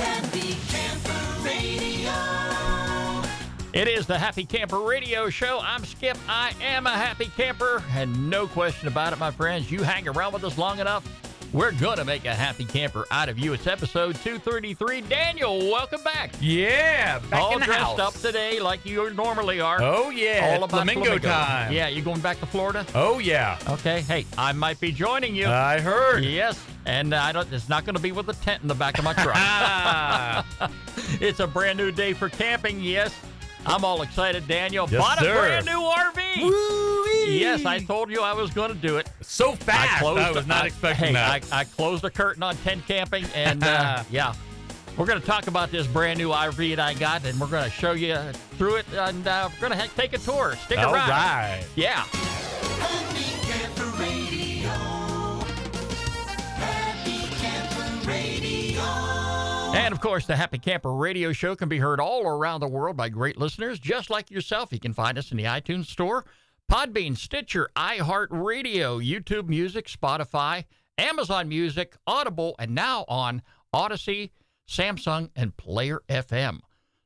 Happy Camper Radio. It is the Happy Camper Radio Show. I'm Skip. I am a happy camper, and no question about it, my friends. You hang around with us long enough, we're going to make a happy camper out of you. It's episode 233. Daniel, welcome back. Yeah, back all in the dressed house. up today like you normally are. Oh, yeah. All about Flamingo time. Yeah, you going back to Florida? Oh, yeah. Okay. Hey, I might be joining you. I heard. Yes, and it's not going to be with a tent in the back of my truck. It's a brand new day for camping, yes. I'm all excited, Daniel. Yes, Bought a sir. brand new RV. Woo-wee. Yes, I told you I was going to do it. So fast. I was not expecting that. I closed the curtain on tent camping, and yeah. We're going to talk about this brand new RV that I got, and we're going to show you through it, and we're going to take a tour. Stick around. All right. Yeah. Happy Camper Radio. Happy Camper Radio. And, of course, the Happy Camper Radio Show can be heard all around the world by great listeners just like yourself. You can find us in the iTunes Store, Podbean, Stitcher, iHeartRadio, YouTube Music, Spotify, Amazon Music, Audible, and now on Odyssey, Samsung, and Player FM.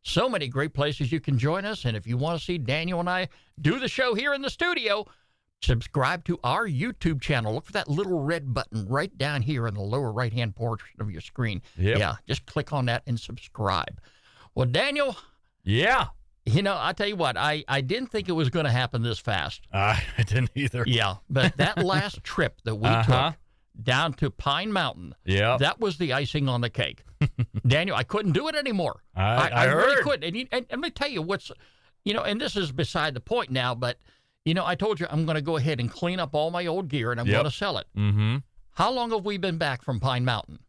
So many great places you can join us. And if you want to see Daniel and I do the show here in the studio, subscribe to our YouTube channel. Look for that little red button right down here in the lower right-hand portion of your screen. Yep. Yeah, just click on that and subscribe. Well, Daniel, Yeah. you know, I'll tell you what, I didn't think it was going to happen this fast. I didn't either. Yeah, but that last trip that we took down to Pine Mountain, Yeah. that was the icing on the cake. Daniel, I couldn't do it anymore. I really heard. couldn't. And let me tell you what's, you know, and this is beside the point now, but, you know, I told you I'm going to go ahead and clean up all my old gear and I'm Yep. going to sell it. Mm-hmm. How long have we been back from Pine Mountain?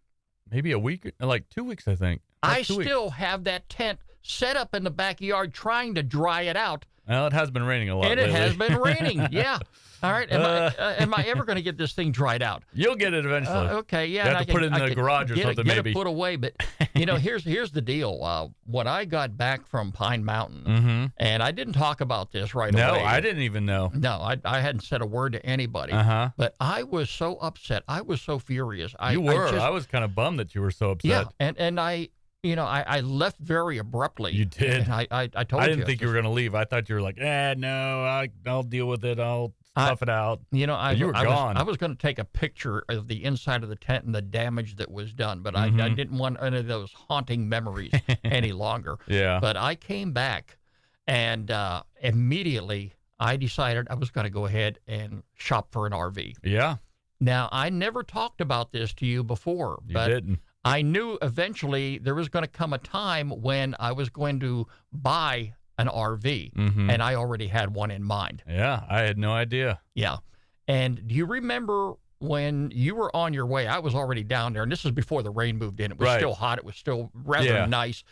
Maybe a week, like 2 weeks, I think. I 2 weeks. still have that tent set up in the backyard trying to dry it out. Well, it has been raining a lot And it lately. has been raining. Yeah. All right. Am I ever going to get this thing dried out? You'll get it eventually. Okay. Yeah. You and have to put it in the garage or something, get maybe. it put away. But, you know, here's the deal. When I got back from Pine Mountain, Mm-hmm. and I didn't talk about this right No, away. I didn't even know. No, I hadn't said a word to anybody. Uh-huh. But I was so upset. I was so furious. You were. I I was kind of bummed that you were so upset. yeah. And I, you know, I left very abruptly. You did. And I told you. I didn't think you were going to leave. I thought you were like, no, I'll deal with it. I'll tough it out. You know, You were gone. I was going to take a picture of the inside of the tent and the damage that was done, but I Mhm. didn't want any of those haunting memories any longer. Yeah. But I came back, and immediately I decided I was going to go ahead and shop for an RV. Yeah. Now, I never talked about this to you before, You but didn't. I knew eventually there was going to come a time when I was going to buy an RV, Mm-hmm. and I already had one in mind. Yeah. I had no idea. Yeah. And do you remember when you were on your way? I was already down there, and this is before the rain moved in. It was Right. still hot. It was still rather Yeah. nice.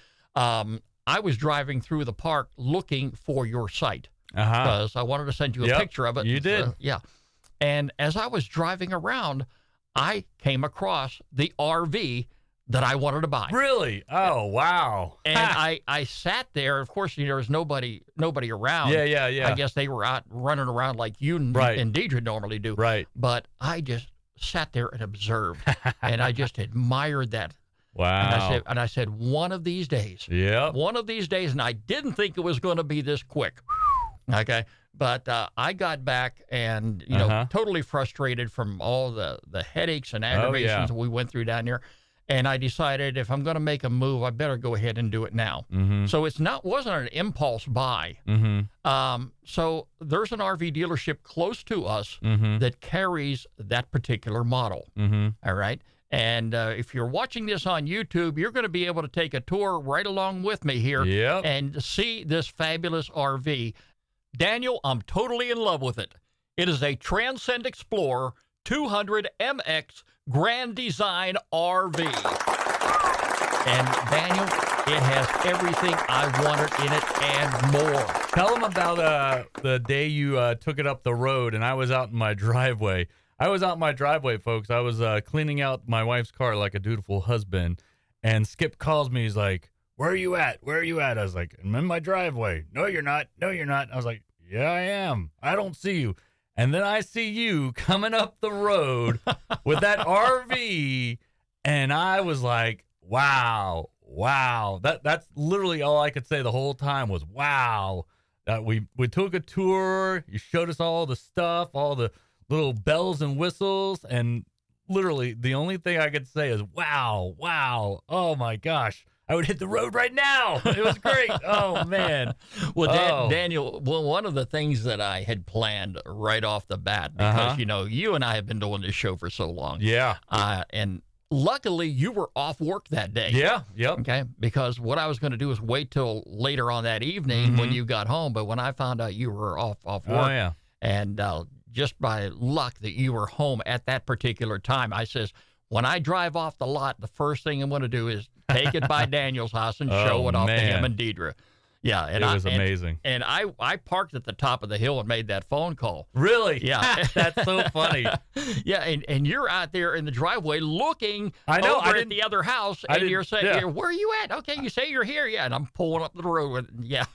I was driving through the park looking for your site Uh-huh. because I wanted to send you a Yep, picture of it. you did. Yeah. And as I was driving around, I came across the RV that I wanted to buy. Really? Oh, wow. And Ha. I sat there. Of course, there was nobody around. Yeah. I guess they were out running around like you and, Right. and Deidre normally do. Right. But I just sat there and observed, and I just admired that. Wow. And I said, one of these days, Yep. and I didn't think it was going to be this quick. Okay. But I got back and, you know, Uh-huh. totally frustrated from all the headaches and aggravations that we went through down there. And I decided if I'm going to make a move, I better go ahead and do it now. Mm-hmm. So wasn't an impulse buy. Mm-hmm. So there's an RV dealership close to us Mm-hmm. that carries that particular model. Mm-hmm. All right. And if you're watching this on YouTube, you're going to be able to take a tour right along with me here Yep. and see this fabulous RV. Daniel, I'm totally in love with it. It is a Transcend Explorer 200 MX Grand Design RV. And Daniel, it has everything I wanted in it and more. Tell them about the day you took it up the road, and I was out in my driveway. Folks. I was cleaning out my wife's car like a dutiful husband, and Skip calls me. He's like, "Where are you at? Where are you at?" I was like, "I'm in my driveway." "No, you're not. No, you're not." I was like, "Yeah, I am. I don't see you." And then I see you coming up the road with that RV, and I was like, wow, wow. That's literally all I could say the whole time was wow. We took a tour. You showed us all the stuff, all the little bells and whistles, and literally the only thing I could say is wow, wow. Oh my gosh. I would hit the road right now. It was great. Oh man. Well, Daniel, one of the things that I had planned right off the bat, because you and I have been doing this show for so long. Yeah. And luckily, you were off work that day. Yeah. Yep. Okay. Because what I was going to do is wait till later on that evening when you got home. But when I found out you were off work, and just by luck that you were home at that particular time, I says, when I drive off the lot, the first thing I'm going to do is take it by Daniel's house and show it off to him and Deidre. Yeah, and it was amazing. And I parked at the top of the hill and made that phone call. Really? Yeah. That's so funny. Yeah, and you're out there in the driveway looking over at the other house, and you're saying, where are you at? Okay, you say you're here. Yeah, and I'm pulling up the road. Yeah.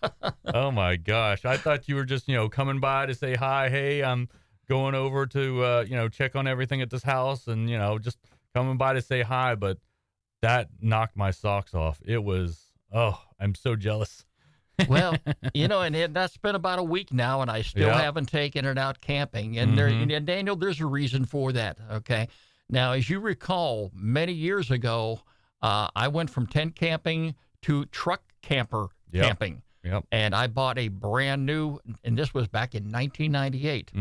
Oh, my gosh. I thought you were just, coming by to say hi. Hey, I'm going over to, check on everything at this house and, just coming by to say hi. But that knocked my socks off. It was, I'm so jealous. Well, and that's been about a week now, and I still haven't taken it out camping. And and Daniel, there's a reason for that, okay? Now, as you recall, many years ago, I went from tent camping to truck camper camping. Yep. And I bought a brand new, and this was back in 1998.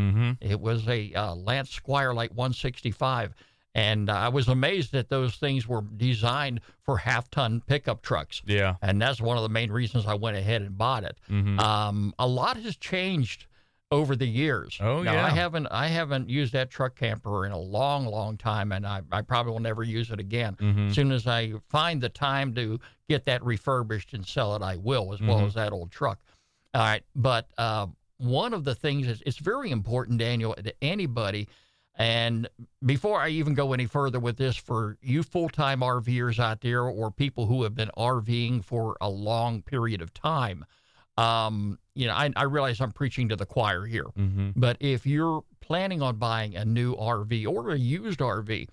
It was a Lance Squirelight 165. And I was amazed that those things were designed for half-ton pickup trucks. Yeah. And that's one of the main reasons I went ahead and bought it. A lot has changed over the years. Oh, now, yeah. I haven't used that truck camper in a long, long time, and I probably will never use it again. As soon as I find the time to get that refurbished and sell it, I will, as well as that old truck. All right. But one of the things is it's very important, Daniel, to anybody. And before I even go any further with this, for you full-time RVers out there or people who have been RVing for a long period of time, I realize I'm preaching to the choir here. But if you're planning on buying a new RV or a used RV,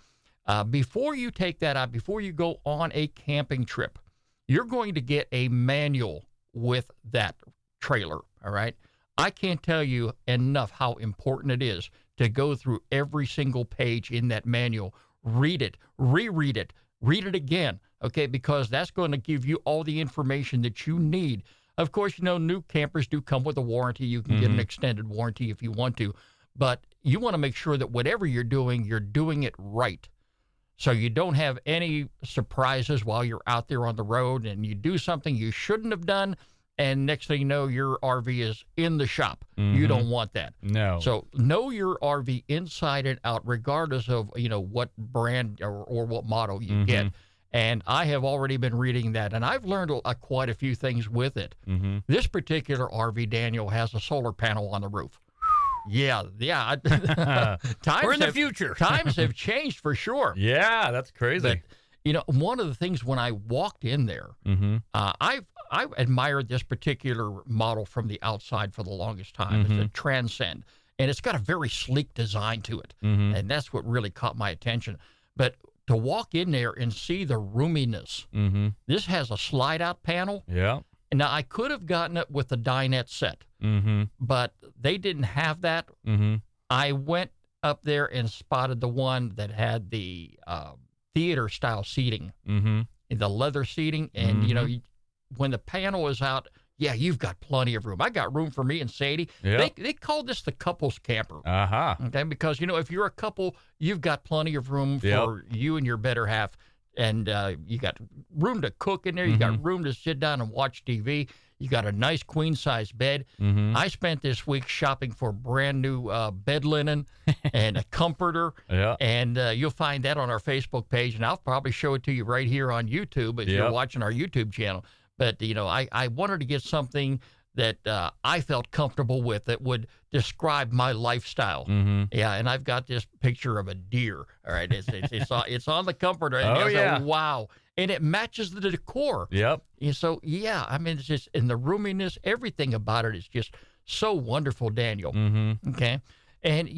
before you take that out, before you go on a camping trip, you're going to get a manual with that trailer, all right? I can't tell you enough how important it is to go through every single page in that manual, read it, reread it, read it again, okay, because that's going to give you all the information that you need. Of course, new campers do come with a warranty. You can get an extended warranty if you want to, but you want to make sure that whatever you're doing it right. So you don't have any surprises while you're out there on the road and you do something you shouldn't have done, and next thing you know, your RV is in the shop. You don't want that. No. So know your RV inside and out, regardless of, what brand or what model you get. And I have already been reading that, and I've learned quite a few things with it. This particular RV, Daniel, has a solar panel on the roof. Yeah. We're in the future. Times have changed for sure. Yeah, that's crazy. But, one of the things when I walked in there, I admired this particular model from the outside for the longest time. It's a Transcend, and it's got a very sleek design to it, and that's what really caught my attention. But to walk in there and see the roominess, this has a slide-out panel. Yeah. Now, I could have gotten it with the dinette set, but they didn't have that. I went up there and spotted the one that had the theater-style seating, the leather seating, and, when the panel is out, you've got plenty of room. I got room for me and Sadie. Yep. They call this the couples camper. Okay, because, if you're a couple, you've got plenty of room for you and your better half, and you got room to cook in there. You got room to sit down and watch TV. You got a nice queen-size bed. I spent this week shopping for brand new bed linen and a comforter. And you'll find that on our Facebook page, and I'll probably show it to you right here on YouTube if you're watching our YouTube channel. But, I wanted to get something that I felt comfortable with that would describe my lifestyle. Yeah, and I've got this picture of a deer. All right, it's on the comforter. And wow. And it matches the decor. Yep. And so, it's just, and the roominess, everything about it is just so wonderful, Daniel. Okay. And,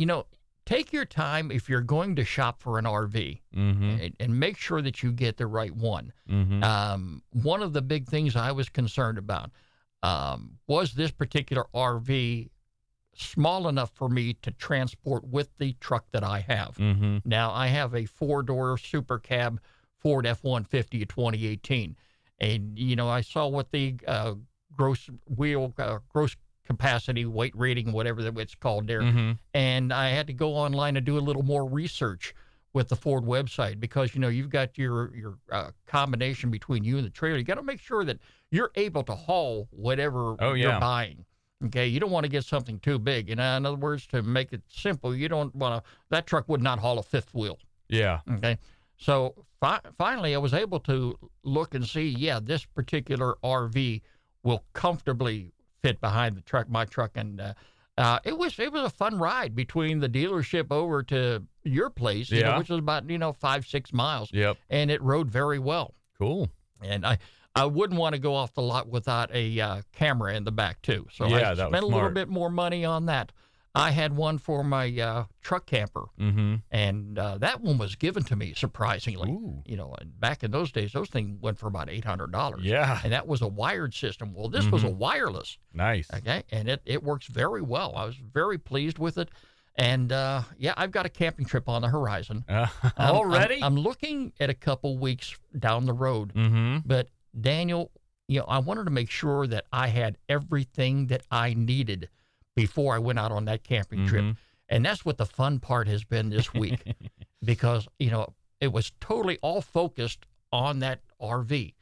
take your time if you're going to shop for an RV, and make sure that you get the right one. One of the big things I was concerned about was this particular RV small enough for me to transport with the truck that I have. Now, I have a 4-door super cab Ford F-150 of 2018. And, I saw what the gross capacity, weight rating, whatever it's called there. And I had to go online and do a little more research with the Ford website because, you've got your combination between you and the trailer. You got to make sure that you're able to haul whatever you're buying. Okay, you don't want to get something too big. In other words, to make it simple, you don't want to, that truck would not haul a fifth wheel. Yeah. Okay. So finally, I was able to look and see, this particular RV will comfortably fit behind the truck, my truck. And it was a fun ride between the dealership over to your place, which was about, 5-6 miles. Yep. And it rode very well. Cool. And I wouldn't want to go off the lot without a camera in the back, too. So I spent a little bit more money on that. I had one for my truck camper, and that one was given to me, surprisingly. Ooh. And back in those days, those things went for about $800. Yeah. And that was a wired system. Well, this was a wireless. Nice. Okay, and it works very well. I was very pleased with it. And, I've got a camping trip on the horizon. Already? I'm looking at a couple weeks down the road. But, Daniel, I wanted to make sure that I had everything that I needed before I went out on that camping trip. And that's what the fun part has been this week because, it was totally all focused on that RV.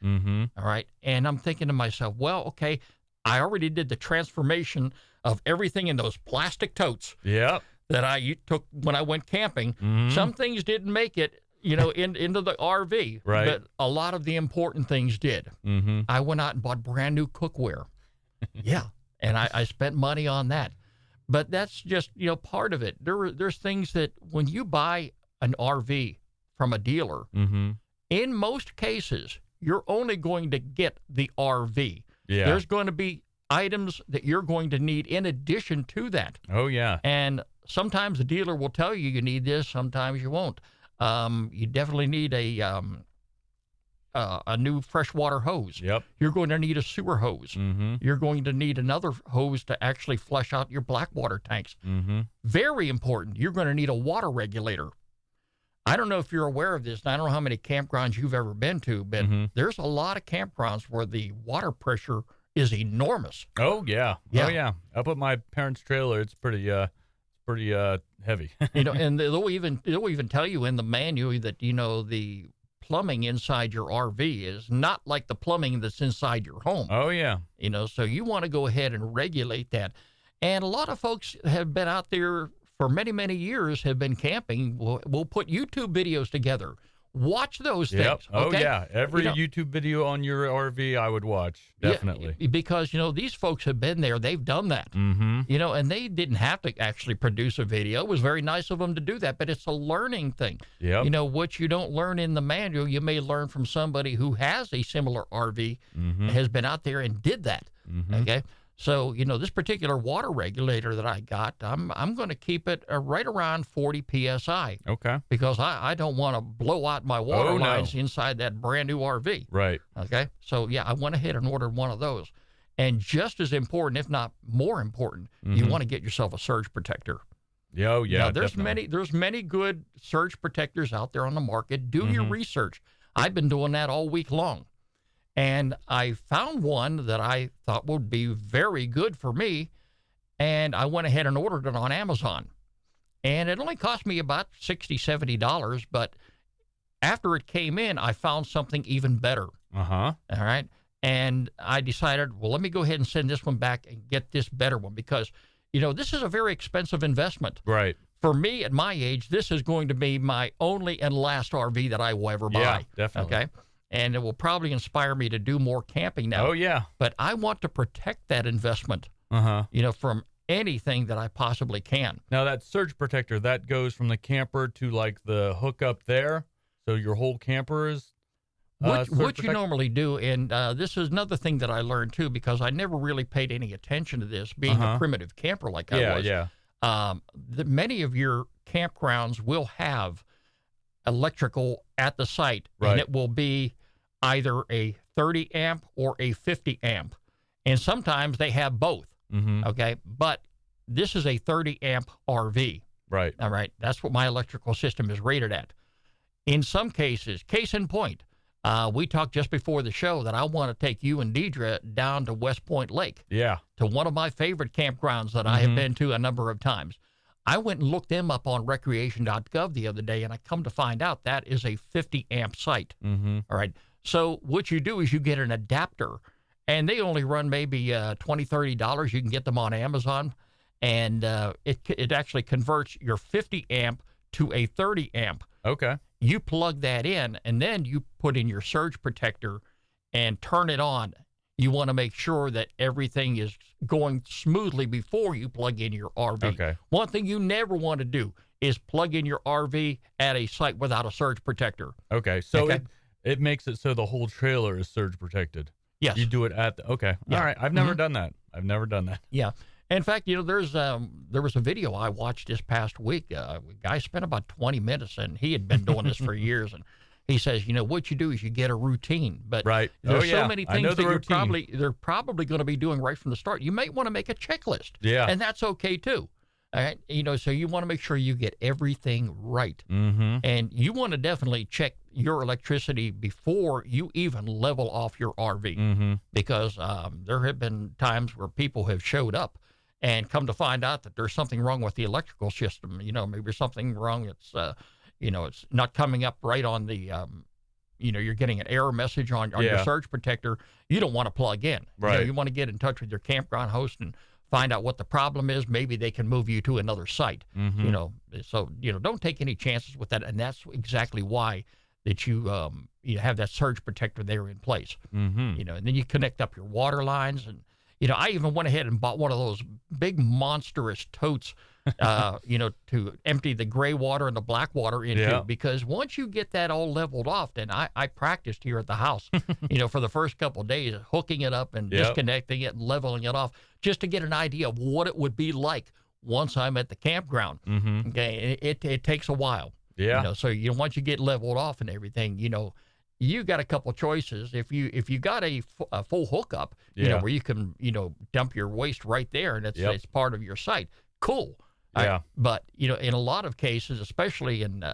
All right. And I'm thinking to myself, well, okay, I already did the transformation of everything in those plastic totes that I took when I went camping. Some things didn't make it, into the RV. Right. But a lot of the important things did. I went out and bought brand new cookware. And I spent money on that. But that's just, part of it. There's things that when you buy an RV from a dealer, in most cases, you're only going to get the RV. There's going to be items that you're going to need in addition to that. Oh, yeah. And sometimes the dealer will tell you need this, sometimes you won't. You definitely need a new freshwater hose. Yep. You're going to need a sewer hose. You're going to need another hose to actually flush out your black water tanks. Very important. You're going to need a water regulator. I don't know if you're aware of this, and I don't know how many campgrounds you've ever been to, but there's a lot of campgrounds where the water pressure is enormous. Oh, yeah. Oh, yeah. Up at my parents' trailer, it's pretty heavy. And they'll even tell you in the manual that, the plumbing inside your RV is not like the plumbing that's inside your home. Oh, yeah. So you want to go ahead and regulate that. And a lot of folks have been out there for many, many years, have been camping. We'll put YouTube videos together. Watch those things. Oh, okay? yeah. Every YouTube video on your RV I would watch, definitely. Yeah, because, these folks have been there. They've done that. And they didn't have to actually produce a video. It was very nice of them to do that, but it's a learning thing. Yep. What you don't learn in the manual, you may learn from somebody who has a similar RV, has been out there and did that. Okay? So, this particular water regulator that I got, I'm going to keep it right around 40 PSI. Okay. Because I don't want to blow out my water lines inside that brand new RV. Right. Okay. So, I went ahead and ordered one of those. And just as important, if not more important, you want to get yourself a surge protector. Oh, yeah. Now, there's definitely. many good surge protectors out there on the market. Do your research. I've been doing that all week long. And I found one that I thought would be very good for me, and I went ahead and ordered it on Amazon. And it only cost me about $60, $70, but after it came in, I found something even better. All right? And I decided, well, let me go ahead and send this one back and get this better one because, this is a very expensive investment. Right. For me, at my age, this is going to be my only and last RV that I will ever buy. Yeah, definitely. Okay? And it will probably inspire me to do more camping now. Oh, yeah. But I want to protect that investment, from anything that I possibly can. Now, that surge protector, that goes from the camper to, like, the hookup there? So your whole camper is What you normally do, and this is another thing that I learned, too, because I never really paid any attention to this, being a primitive camper like I was. Yeah. Many of your campgrounds will have electrical at the site, Right. and it will be either a 30 amp or a 50 amp. And sometimes they have both. Mm-hmm. Okay. But this is a 30 amp RV. Right. All right. That's what my electrical system is rated at. In some cases, case in point, we talked just before the show that I want to take you and Deidre down to West Point Lake, Yeah. to one of my favorite campgrounds that I have been to a number of times. I went and looked them up on recreation.gov the other day, and I come to find out that is a 50 amp site. Mm-hmm. All right. So what you do is you get an adapter, and they only run maybe $20, $30. You can get them on Amazon, and it actually converts your 50 amp to a 30 amp. Okay. You plug that in, and then you put in your surge protector and turn it on. You want to make sure that everything is going smoothly before you plug in your RV. Okay. One thing you never want to do is plug in your RV at a site without a surge protector. Okay. So Okay. it makes it so the whole trailer is surge protected. Yes. You do it at the, okay. Yeah. All right. I've never done that. I've never done that. Yeah. In fact, there was a video I watched this past week. A guy spent about 20 minutes, and he had been doing this for years. And he says, what you do is you get a routine. But Right. there's Oh, yeah. so many I things know that the you're routine. they're probably going to be doing right from the start. You might want to make a checklist. Yeah. And that's okay too. All right. So you want to make sure you get everything right. Mm-hmm. And you want to definitely check your electricity before you even level off your RV. Mm-hmm. Because there have been times where people have showed up and come to find out that there's something wrong with the electrical system. Maybe something wrong. It's not coming up right on the, you're getting an error message on your Yeah. surge protector. You don't want to plug in. Right. You want to get in touch with your campground host and find out what the problem is. Maybe they can move you to another site. Mm-hmm. So don't take any chances with that. And that's exactly why that you have that surge protector there in place. Mm-hmm. And then you connect up your water lines. And I even went ahead and bought one of those big monstrous totes to empty the gray water and the black water into. Yeah. Because once you get that all leveled off, then I practiced here at the house for the first couple of days, hooking it up and Yep. disconnecting it and leveling it off, just to get an idea of what it would be like once I'm at the campground. Mm-hmm. Okay, it takes a while. Yeah. So once you get leveled off and everything, you got a couple choices. If you got a full hookup, Yeah. where you can dump your waste right there, and Yep. it's part of your site. Cool. Yeah. But in a lot of cases, especially in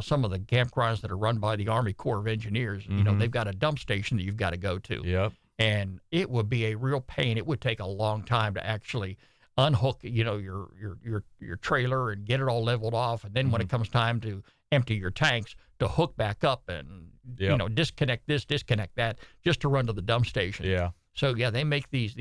some of the campgrounds that are run by the Army Corps of Engineers, Mhm. they've got a dump station that you've got to go to, Yep. and it would be a real pain. It would take a long time to actually unhook your trailer and get it all leveled off, and then when Mm-hmm. it comes time to empty your tanks, to hook back up and Yep. disconnect this, disconnect that, just to run to the dump station. Yeah. So yeah, they make these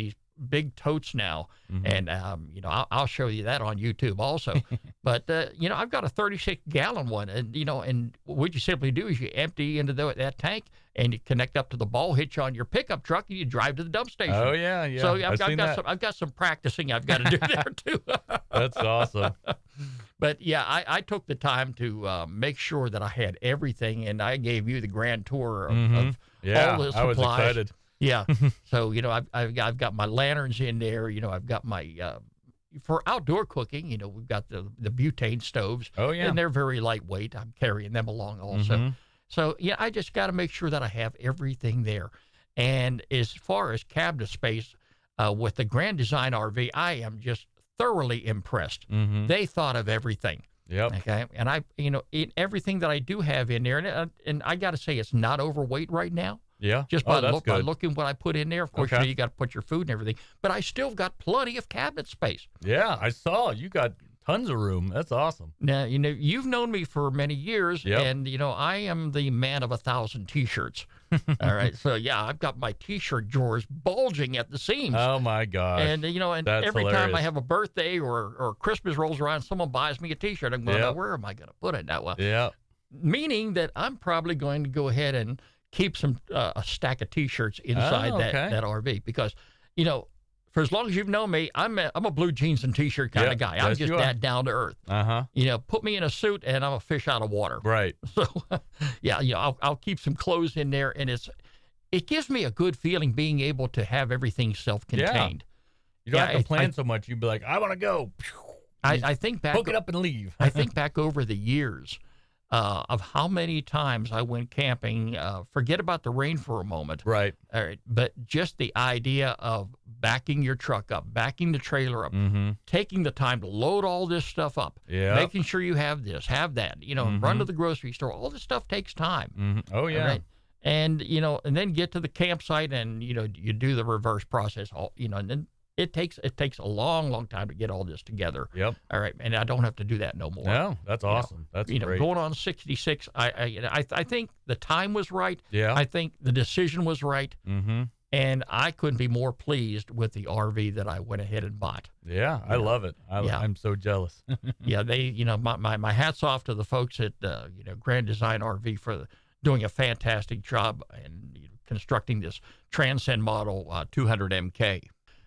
big totes now, Mhm. and I'll show you that on YouTube also. But I've got a 36-gallon one, and and what you simply do is you empty into that tank, and you connect up to the ball hitch on your pickup truck, and you drive to the dump station. Oh yeah. Yeah. So I've I've got some practicing I've got to do there too. That's awesome. But yeah, I took the time to make sure that I had everything, and I gave you the grand tour of, Mhm. of Yeah. all the supplies. I was excited. Yeah. So I've got my lanterns in there. I've got my for outdoor cooking. We've got the butane stoves. Oh yeah. And they're very lightweight. I'm carrying them along also. Mhm. So yeah, I just got to make sure that I have everything there. And as far as cabinet space, with the Grand Design RV, I am just thoroughly impressed. Mhm. They thought of everything. Yep. Okay. And everything that I do have in there, and I got to say, it's not overweight right now. Yeah. Just Oh, by, that's by good. looking what I put in there. Of course, Okay. you got to put your food and everything. But I still got plenty of cabinet space. Yeah. I saw you got tons of room. That's awesome. Now, you've known me for many years, Yep. and, I am the man of 1,000 T-shirts. All right. So, yeah, I've got my T-shirt drawers bulging at the seams. Oh my gosh. And, That's every time I hilarious. have a birthday or Christmas rolls around, someone buys me a T-shirt. I'm going, Yep. now, where am I going to put it now? Well, Yeah. meaning that I'm probably going to go ahead and keep some a stack of T-shirts inside Oh, okay. that RV, because for as long as you've known me, I'm a blue jeans and T-shirt kind Yep, of guy. I'm yes, just you are. that down to earth. Uh-huh. Put me in a suit and I'm a fish out of water. Right. So yeah, I'll keep some clothes in there, and it gives me a good feeling being able to have everything self-contained. You don't Yeah, have to plan so much. You'd be like, I want to go. I think back. Hook it up and leave. I think back over the years of how many times I went camping. Forget about the rain for a moment. Right. All right, but just the idea of backing your truck up, backing the trailer up, taking the time to load all this stuff up, Yeah. making sure you have this, have that, run to the grocery store. All this stuff takes time. Oh, yeah. All right? And, and then get to the campsite and, you do the reverse process, and then it takes a long, long time to get all this together. Yep. All right. And I don't have to do that no more. No, that's awesome. That's great. Going on 66, I think the time was right. Yeah. I think the decision was right. Mm-hmm. And I couldn't be more pleased with the RV that I went ahead and bought. Yeah, I love it. I'm so jealous. Yeah, they, my hats off to the folks at, Grand Design RV for doing a fantastic job and constructing this Transcend Model 200 MK.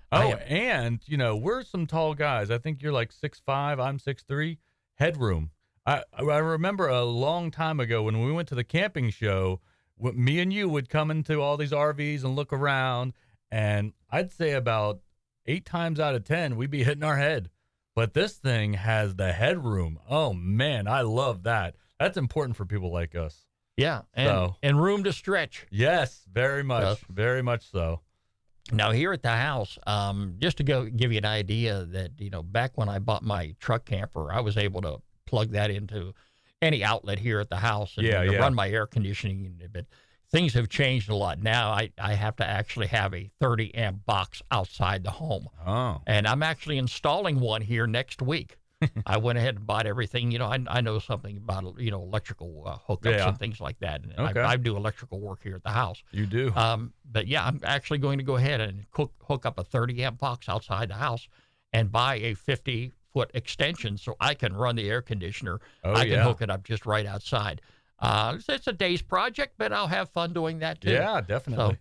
Oh, and, we're some tall guys. I think you're like 6'5", I'm 6'3". Headroom. I remember a long time ago when we went to the camping show, me and you would come into all these RVs and look around, and I'd say about 8 times out of 10, we'd be hitting our head. But this thing has the headroom. Oh, man, I love that. That's important for people like us. Yeah, and room to stretch. Yes, very much. Very much so. Now, here at the house, just to give you an idea that, back when I bought my truck camper, I was able to plug that into any outlet here at the house and run my air conditioning. But things have changed a lot. Now I have to actually have a 30-amp box outside the home. Oh. And I'm actually installing one here next week. I went ahead and bought everything. I know something about, electrical hookups and things like that. And okay. I do electrical work here at the house. You do? But yeah, I'm actually going to go ahead and hook up a 30-amp box outside the house and buy a 50-foot extension so I can run the air conditioner. I can hook it up just right outside. It's a day's project, but I'll have fun doing that too. Yeah, definitely.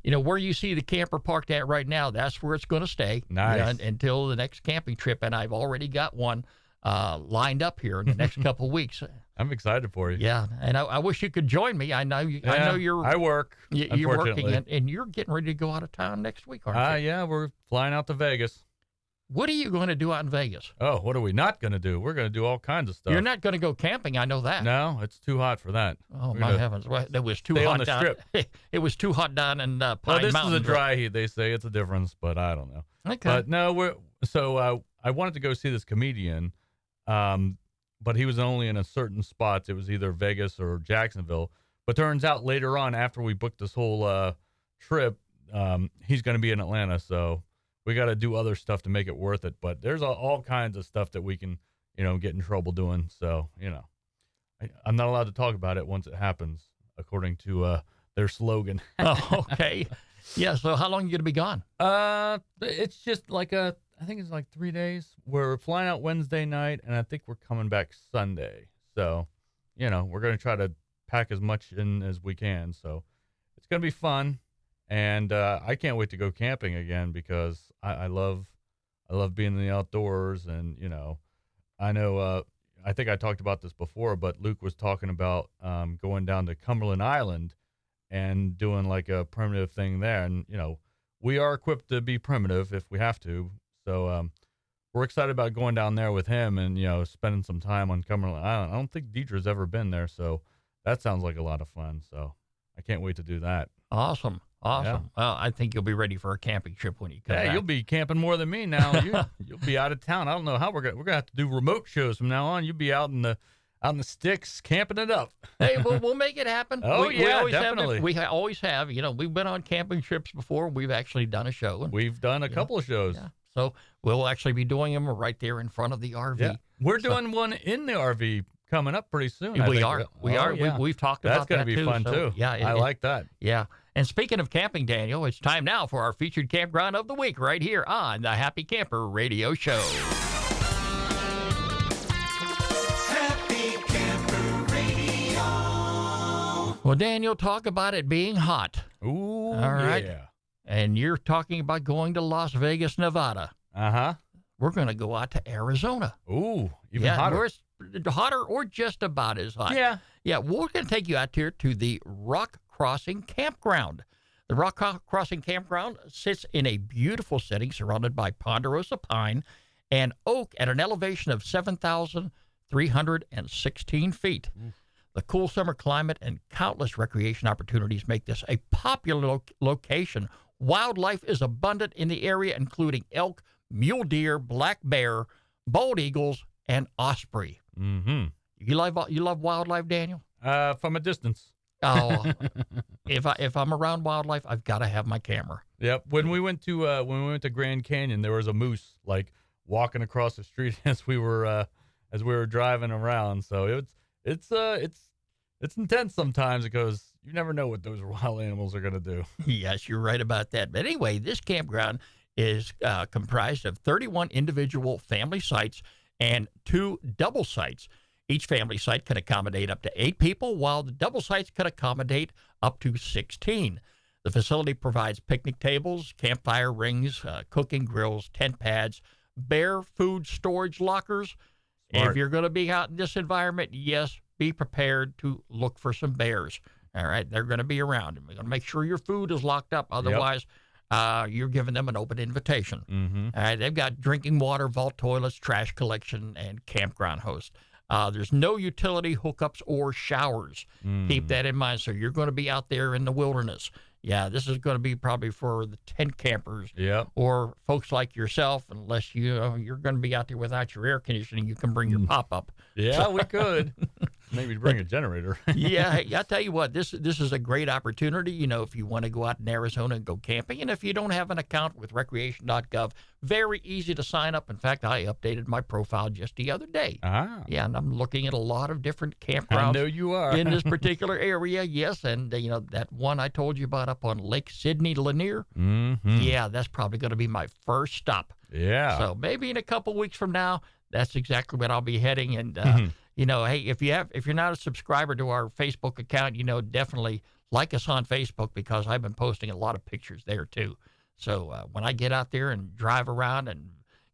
So, where you see the camper parked at right now, that's where it's going to stay. Nice. Until the next camping trip, and I've already got one lined up here in the next couple of weeks. I'm excited for you. Yeah, and I wish you could join me. I know you're. I work. You're working, and you're getting ready to go out of town next week, aren't you? Yeah, we're flying out to Vegas. What are you going to do out in Vegas? Oh, what are we not going to do? We're going to do all kinds of stuff. You're not going to go camping. I know that. No, it's too hot for that. Oh, my heavens. Well, that was too stay hot on the down. strip. It was too hot down in Pine Mountain. This is a dry heat. They say it's a difference, but I don't know. Okay. But no, I wanted to go see this comedian, but he was only in a certain spots. It was either Vegas or Jacksonville. But turns out later on, after we booked this whole trip, he's going to be in Atlanta, so we got to do other stuff to make it worth it. But there's all kinds of stuff that we can, get in trouble doing. So, I'm not allowed to talk about it once it happens, according to their slogan. Oh, okay. Yeah. So how long are you going to be gone? It's just like I think it's like 3 days. We're flying out Wednesday night, and I think we're coming back Sunday. So, we're going to try to pack as much in as we can. So it's going to be fun. And I can't wait to go camping again because I love being in the outdoors. And, I know, I think I talked about this before, but Luke was talking about going down to Cumberland Island and doing like a primitive thing there. And, we are equipped to be primitive if we have to. So we're excited about going down there with him and, spending some time on Cumberland Island. I don't think Deidre's ever been there. So that sounds like a lot of fun. So I can't wait to do that. Awesome. Yeah. Well, I think you'll be ready for a camping trip when you come back. You'll be camping more than me now. You'll be out of town. I don't know how we're gonna have to do remote shows from now on. You'll be out in the sticks camping it up. Hey, we'll make it happen. Oh, we always definitely. We always have. We've been on camping trips before. We've actually done a show. And, we've done a couple of shows. Yeah. So we'll actually be doing them right there in front of the RV. Yeah. We're doing one in the RV coming up pretty soon. We are. Yeah. We've talked about that. That's going to be fun too. Yeah. I like that. Yeah. And speaking of camping, Daniel, it's time now for our featured campground of the week right here on the Happy Camper Radio Show. Happy Camper Radio. Well, Daniel, talk about it being hot. Ooh, all right. Yeah. And you're talking about going to Las Vegas, Nevada. Uh-huh. We're going to go out to Arizona. Ooh, even hotter. Hotter or just about as hot. Yeah. Yeah, we're going to take you out here to the Rock Crossing Campground. The Rock Crossing Campground sits in a beautiful setting surrounded by ponderosa pine and oak at an elevation of 7,316 feet. The cool summer climate and countless recreation opportunities make this a popular location. Wildlife is abundant in the area, including elk, mule deer, black bear, bald eagles, and osprey. Mm-hmm. You love wildlife, Daniel? From a distance. Oh, if I'm around wildlife, I've got to have my camera. Yep. When we went to Grand Canyon, there was a moose like walking across the street as we were driving around. So it's intense sometimes because you never know what those wild animals are gonna do. Yes, you're right about that. But anyway, this campground is comprised of 31 individual family sites and 2 double sites. Each family site can accommodate up to 8 people, while the double sites can accommodate up to 16. The facility provides picnic tables, campfire rings, cooking grills, tent pads, bear food storage lockers. Smart. If you're going to be out in this environment, yes, be prepared to look for some bears. All right, they're going to be around. And we're going to make sure your food is locked up. Otherwise, you're giving them an open invitation. Mm-hmm. All right, they've got drinking water, vault toilets, trash collection, and campground host. There's no utility hookups or showers. Keep that in mind. So you're going to be out there in the wilderness. Yeah, this is going to be probably for the tent campers or folks like yourself, unless you're going to be out there without your air conditioning. You can bring your pop-up. Yeah, we could. Maybe bring a generator. Yeah, hey, I'll tell you what, this is a great opportunity, if you want to go out in Arizona and go camping. And if you don't have an account with recreation.gov, very easy to sign up. In fact, I updated my profile just the other day. Yeah, and I'm looking at a lot of different campgrounds. I know you are. In this particular area, yes. And, that one I told you about up on Lake Sidney, Lanier, yeah, that's probably going to be my first stop. Yeah. So maybe in a couple weeks from now, that's exactly what I'll be heading. And, hey, if you're not a subscriber to our Facebook account, definitely like us on Facebook, because I've been posting a lot of pictures there too. So when I get out there and drive around and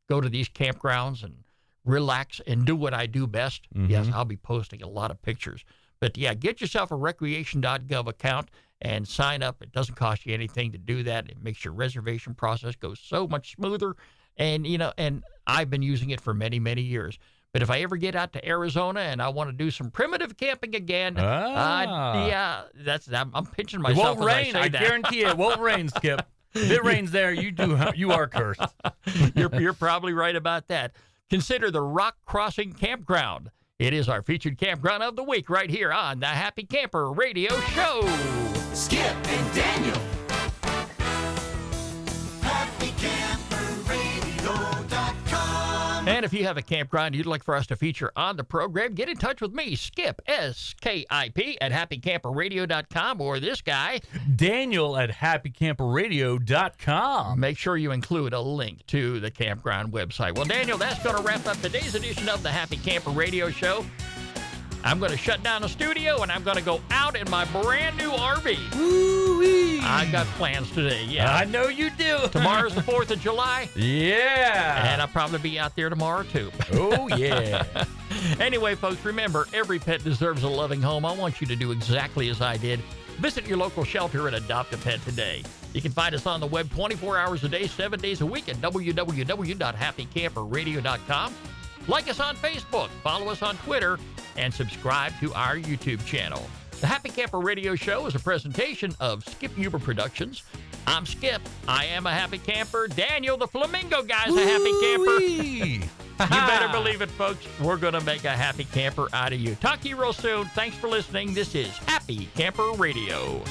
go to these campgrounds and relax and do what I do best, yes, I'll be posting a lot of pictures. But yeah, get yourself a recreation.gov account and sign up. It doesn't cost you anything to do that. It makes your reservation process go so much smoother. And, and I've been using it for many, many years. But if I ever get out to Arizona and I want to do some primitive camping again, I'm pinching myself. It won't rain. I guarantee you, it won't rain, Skip. If it rains there, you are cursed. You're probably right about that. Consider the Rock Crossing Campground. It is our featured campground of the week right here on the Happy Camper Radio Show. Skip and Daniel. HappyCamperRadio.com. And if you have a campground you'd like for us to feature on the program, get in touch with me, Skip, S-K-I-P, at HappyCamperRadio.com, or this guy, Daniel, at HappyCamperRadio.com. Make sure you include a link to the campground website. Well, Daniel, that's going to wrap up today's edition of the Happy Camper Radio Show. I'm going to shut down the studio, and I'm going to go out in my brand new RV. Woo-wee. I got plans today, yeah. I know you do. Tomorrow's the 4th of July. Yeah. And I'll probably be out there tomorrow, too. Oh, yeah. Anyway, folks, remember, every pet deserves a loving home. I want you to do exactly as I did. Visit your local shelter and adopt a pet today. You can find us on the web 24 hours a day, 7 days a week at www.happycamperradio.com. Like us on Facebook, follow us on Twitter, and subscribe to our YouTube channel. The Happy Camper Radio Show is a presentation of Skip Huber Productions. I'm Skip. I am a happy camper. Daniel, the Flamingo Guy's a happy camper. You better believe it, folks. We're going to make a happy camper out of you. Talk to you real soon. Thanks for listening. This is Happy Camper Radio.